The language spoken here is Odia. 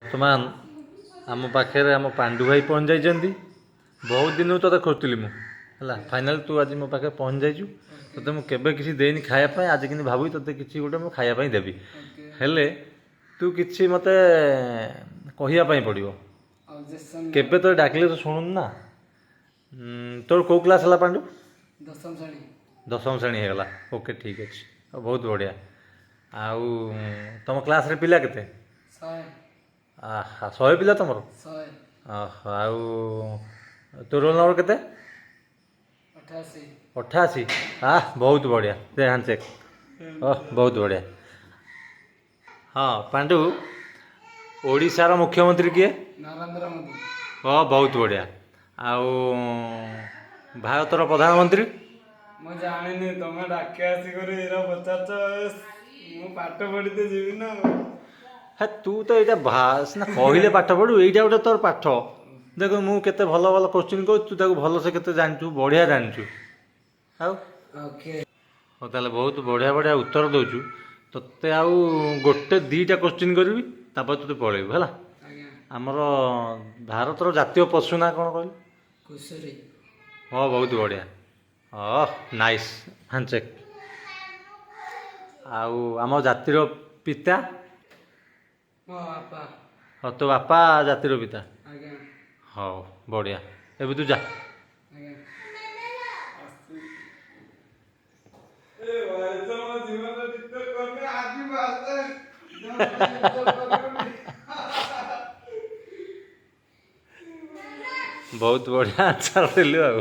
ବର୍ତ୍ତମାନ ଆମ ପାଖରେ ଆମ ପାଣ୍ଡୁ ଭାଇ ପହଞ୍ଚି ଯାଇଛନ୍ତି। ବହୁତ ଦିନରୁ ତୋତେ ଖୋଜୁଥିଲି ମୁଁ ହେଲା, ଫାଇନାଲ୍ ତୁ ଆଜି ମୋ ପାଖରେ ପହଞ୍ଚି ଯାଇଛୁ। ତୋତେ ମୁଁ କେବେ କିଛି ଦେଇନି ଖାଇବା ପାଇଁ, ଆଜି କିନ୍ତୁ ଭାବୁଛି ତୋତେ କିଛି ଗୋଟେ ମୁଁ ଖାଇବା ପାଇଁ ଦେବି। ହେଲେ ତୁ କିଛି ମୋତେ କହିବା ପାଇଁ ପଡ଼ିବ। କେବେ ତୋତେ ଡାକିଲେ ତୁ ଶୁଣୁନୁ ନା। ତୋର କେଉଁ କ୍ଲାସ୍ ହେଲା ପାଣ୍ଡୁ? ଦଶମ ଶ୍ରେଣୀ। ଦଶମ ଶ୍ରେଣୀ ହେଇଗଲା। ଓକେ, ଠିକ୍ ଅଛି, ବହୁତ ବଢ଼ିଆ। ଆଉ ତମ କ୍ଲାସ୍ରେ ପିଲା କେତେ? 100। ଆହା, 100 ପିଲା ତମର? 100। ଓହୋ, ଆଉ ତୋ ରୋଲ୍ ନମ୍ବର କେତେ? 88। 88? ବହୁତ ବଢ଼ିଆ, ଦେ ହ୍ୟାଣ୍ଡ ଚେକ୍। ବହୁତ ବଢ଼ିଆ। ହଁ ପାଣ୍ଡୁ, ଓଡ଼ିଶାର ମୁଖ୍ୟମନ୍ତ୍ରୀ କିଏ? ନରେନ୍ଦ୍ର ମୋଦି। ବହୁତ ବଢ଼ିଆ। ଆଉ ଭାରତର ପ୍ରଧାନମନ୍ତ୍ରୀ? ମୁଁ ଜାଣିନି, ତମେ ଡାକି ଆସିକରି ଏରା ପଚାରୁଛ। ମୁଁ ପାଠ ପଢ଼ିତେ ଯିବି ନା। ହେ ତୁ ତ ଏଇଟା ସିନା କହିଲେ ପାଠ ପଢ଼ୁ, ଏଇଟା ଗୋଟେ ତୋର ପାଠ। ଦେଖ ମୁଁ କେତେ ଭଲ ଭଲ କୋଶ୍ଚିନ୍ କହୁଛି, ତୁ ତାକୁ ଭଲସେ କେତେ ଜାଣିଛୁ, ବଢ଼ିଆ ଜାଣିଛୁ। ଆଉ ଓକେ। ହଉ ତାହେଲେ ବହୁତ ବଢ଼ିଆ ବଢ଼ିଆ ଉତ୍ତର ଦେଉଛୁ। ତୋତେ ଆଉ ଗୋଟେ ଦୁଇଟା କୋଶ୍ଚିନ୍ କରିବି, ତାପରେ ତୁ ପଳେଇବୁ ହେଲା। ଆଜ୍ଞା। ଆମର ଭାରତର ଜାତୀୟ ପଶୁ ନାଁ କ'ଣ କହିଲୁ? ଘୁଷୁରୀ। ବହୁତ ବଢ଼ିଆ। Nice, hand check. ଆଉ ଆମ ଜାତିର ପିତା? ମୋ ବାପା। ତୋ ବାପା ଜାତିର ପିତା? ଆଜ୍ଞା। ହଉ ବଢ଼ିଆ, ଏବେ ତୁ ଯା। ଆଜ୍ଞା। ବହୁତ ବଢ଼ିଆ ଆନ୍ସର୍ ଦେଲୁ ଆଉ।